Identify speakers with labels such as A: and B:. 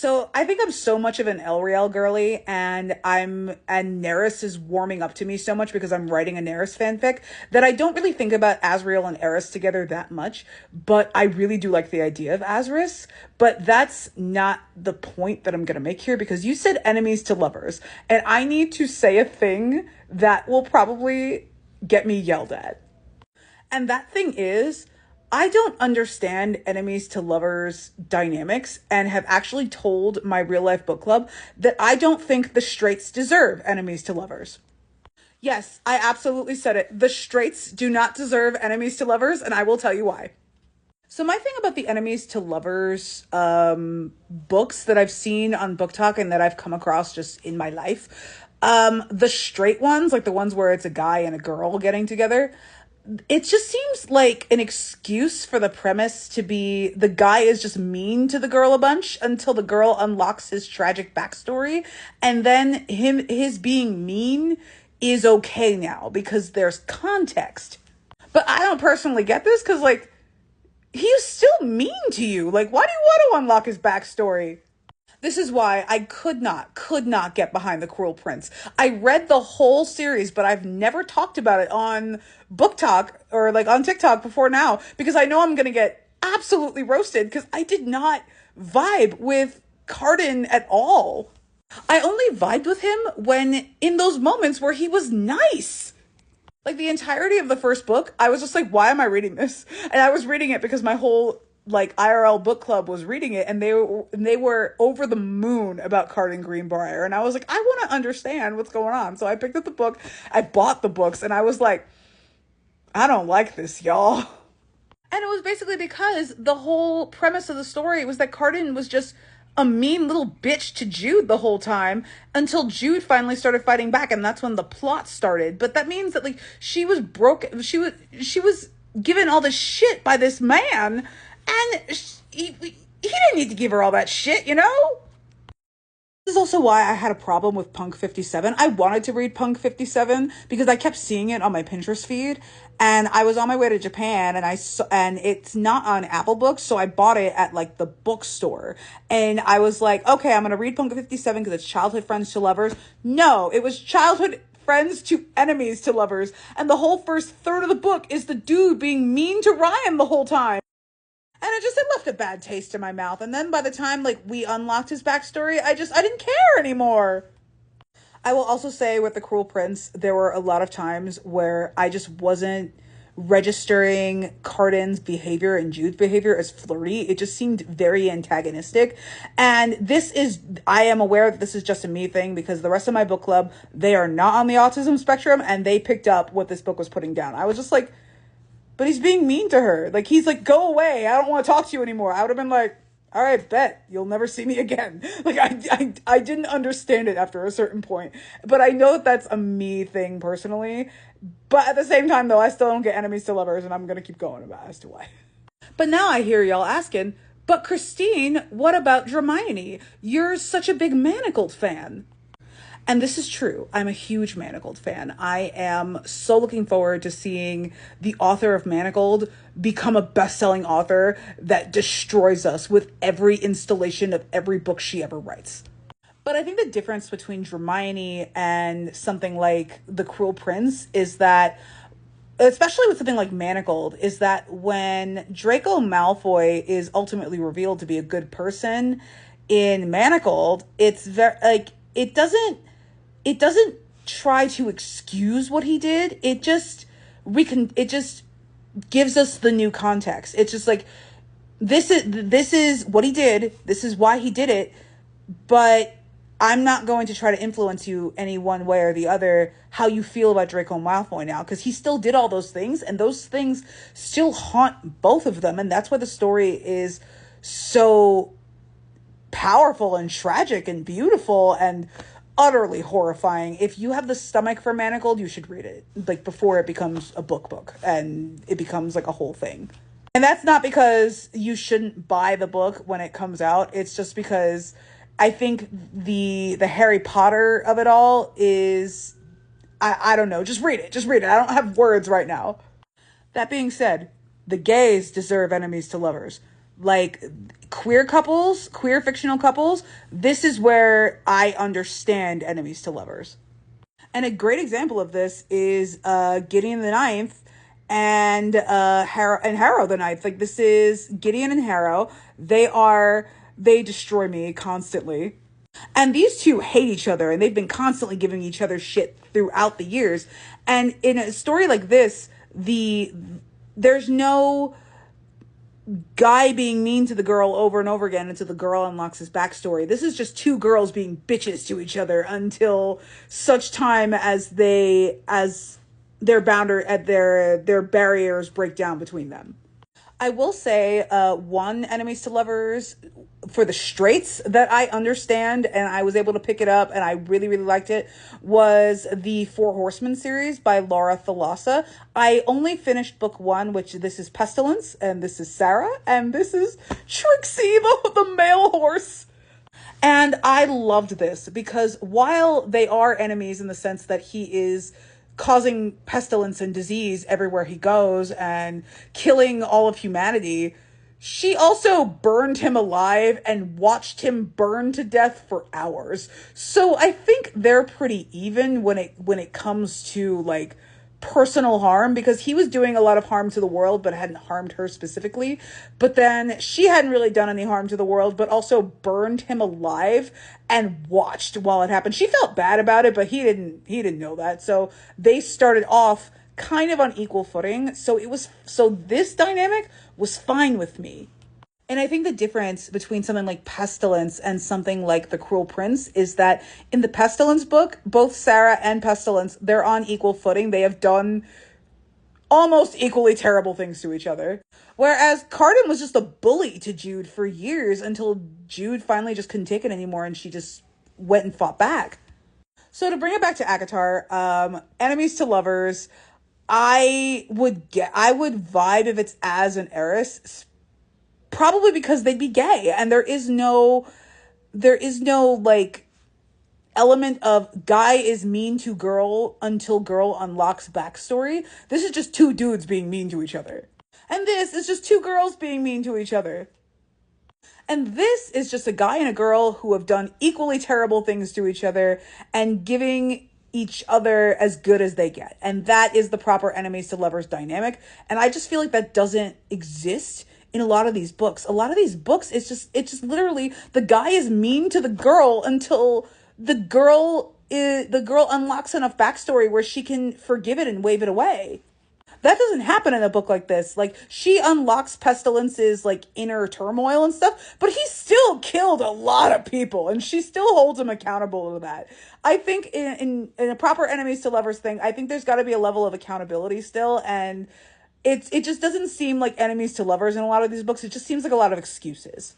A: So I think I'm so much of an Elriel girly, and Neris is warming up to me so much because I'm writing a Neris fanfic that I don't really think about Azriel and Eris together that much. But I really do like the idea of Azris. But that's not the point that I'm gonna make here, because you said enemies to lovers, and I need to say a thing that will probably get me yelled at. And that thing is, I don't understand enemies to lovers dynamics, and have actually told my real life book club that I don't think the straights deserve enemies to lovers. Yes, I absolutely said it. The straights do not deserve enemies to lovers, and I will tell you why. So my thing about the enemies to lovers books that I've seen on Book Talk and that I've come across just in my life, the straight ones, like the ones where it's a guy and a girl getting together, it just seems like an excuse for the premise to be the guy is just mean to the girl a bunch until the girl unlocks his tragic backstory, and then his being mean is okay now because there's context. But I don't personally get this, because like, he's still mean to you. Like, why do you want to unlock his backstory? This is why I could not get behind The Cruel Prince. I read the whole series, but I've never talked about it on Book Talk or like on TikTok before now, because I know I'm going to get absolutely roasted, because I did not vibe with Carden at all. I only vibed with him when in those moments where he was nice. Like the entirety of the first book, I was just like, why am I reading this? And I was reading it because my whole like IRL book club was reading it, and they were over the moon about Carden Greenbrier, and I was like, I want to understand what's going on. So I picked up the book, I bought the books, and I was like, I don't like this, y'all. And it was basically because the whole premise of the story was that Carden was just a mean little bitch to Jude the whole time, until Jude finally started fighting back, and that's when the plot started. But that means that like she was broke, she was given all this shit by this man, and he didn't need to give her all that shit, you know? This is also why I had a problem with Punk 57. I wanted to read Punk 57 because I kept seeing it on my Pinterest feed, and I was on my way to Japan, and and it's not on Apple Books, so I bought it at like the bookstore. And I was like, okay, I'm going to read Punk 57 because it's childhood friends to lovers. No, it was childhood friends to enemies to lovers. And the whole first third of the book is the dude being mean to Ryan the whole time. And it left a bad taste in my mouth. And then by the time like we unlocked his backstory, I didn't care anymore. I will also say with The Cruel Prince, there were a lot of times where I just wasn't registering Carden's behavior and Jude's behavior as flirty. It just seemed very antagonistic. And I am aware that this is just a me thing, because the rest of my book club, they are not on the autism spectrum, and they picked up what this book was putting down. I was just like, but he's being mean to her. Like, he's like, go away, I don't want to talk to you anymore. I would have been like, all right, bet, you'll never see me again. Like, I didn't understand it after a certain point. But I know that that's a me thing personally. But at the same time, though, I still don't get enemies to lovers, and I'm going to keep going about as to why. But now I hear y'all asking, but Christine, what about Hermione? You're such a big Manacled fan. And this is true. I'm a huge Manacled fan. I am so looking forward to seeing the author of Manacled become a best-selling author that destroys us with every installation of every book she ever writes. But I think the difference between Hermione and something like The Cruel Prince is that, especially with something like Manacled, is that when Draco Malfoy is ultimately revealed to be a good person in Manacled, it's very like it doesn't try to excuse what he did. It just gives us the new context. It's just like, this is what he did. This is why he did it. But I'm not going to try to influence you any one way or the other how you feel about Draco Malfoy now, because he still did all those things, and those things still haunt both of them. And that's why the story is so powerful and tragic and beautiful and utterly horrifying. If you have the stomach for Manacled, you should read it, like, before it becomes a book and it becomes like a whole thing. And that's not because you shouldn't buy the book when it comes out. It's just because I think the Harry Potter of it all is, I don't know, just read it. I don't have words right now. That being said, the gays deserve enemies to lovers. like queer couples, queer fictional couples, this is where I understand enemies to lovers. And a great example of this is Gideon the Ninth and Harrow the Ninth. Like, this is Gideon and Harrow. They destroy me constantly. And these two hate each other, and they've been constantly giving each other shit throughout the years. And in a story like this, there's no guy being mean to the girl over and over again until the girl unlocks his backstory. This is just two girls being bitches to each other until such time as their their barriers break down between them. I will say, one enemies to lovers for the straights that I understand and I was able to pick it up and I really, really liked it was the Four Horsemen series by Laura Thalassa. I only finished book one, which this is Pestilence and this is Sarah and this is Trixie, the male horse. And I loved this because while they are enemies in the sense that he is causing pestilence and disease everywhere he goes and killing all of humanity, she also burned him alive and watched him burn to death for hours. So I think they're pretty even when it comes to like personal harm, because he was doing a lot of harm to the world but hadn't harmed her specifically, but then she hadn't really done any harm to the world but also burned him alive and watched while it happened. She felt bad about it, but he didn't know that. So they started off kind of on equal footing. So this dynamic was fine with me. And I think the difference between something like Pestilence and something like The Cruel Prince is that in the Pestilence book, both Sarah and Pestilence, they're on equal footing. They have done almost equally terrible things to each other. Whereas Carden was just a bully to Jude for years until Jude finally just couldn't take it anymore and she just went and fought back. So to bring it back to ACOTAR, enemies to lovers, I would vibe if it's as an heiress, probably because they'd be gay and there is no like element of guy is mean to girl until girl unlocks backstory. This is just two dudes being mean to each other. And this is just two girls being mean to each other. And this is just a guy and a girl who have done equally terrible things to each other and giving each other as good as they get. And that is the proper enemies to lovers dynamic. And I just feel like that doesn't exist in a lot of these books. A lot of these books, it's just literally the guy is mean to the girl until the girl unlocks enough backstory where she can forgive it and wave it away. That doesn't happen in a book like this. Like, she unlocks Pestilence's like inner turmoil and stuff, but he still killed a lot of people and she still holds him accountable to that. I think in a proper enemies to lovers thing, I think there's got to be a level of accountability still, and it just doesn't seem like enemies to lovers in a lot of these books. It just seems like a lot of excuses.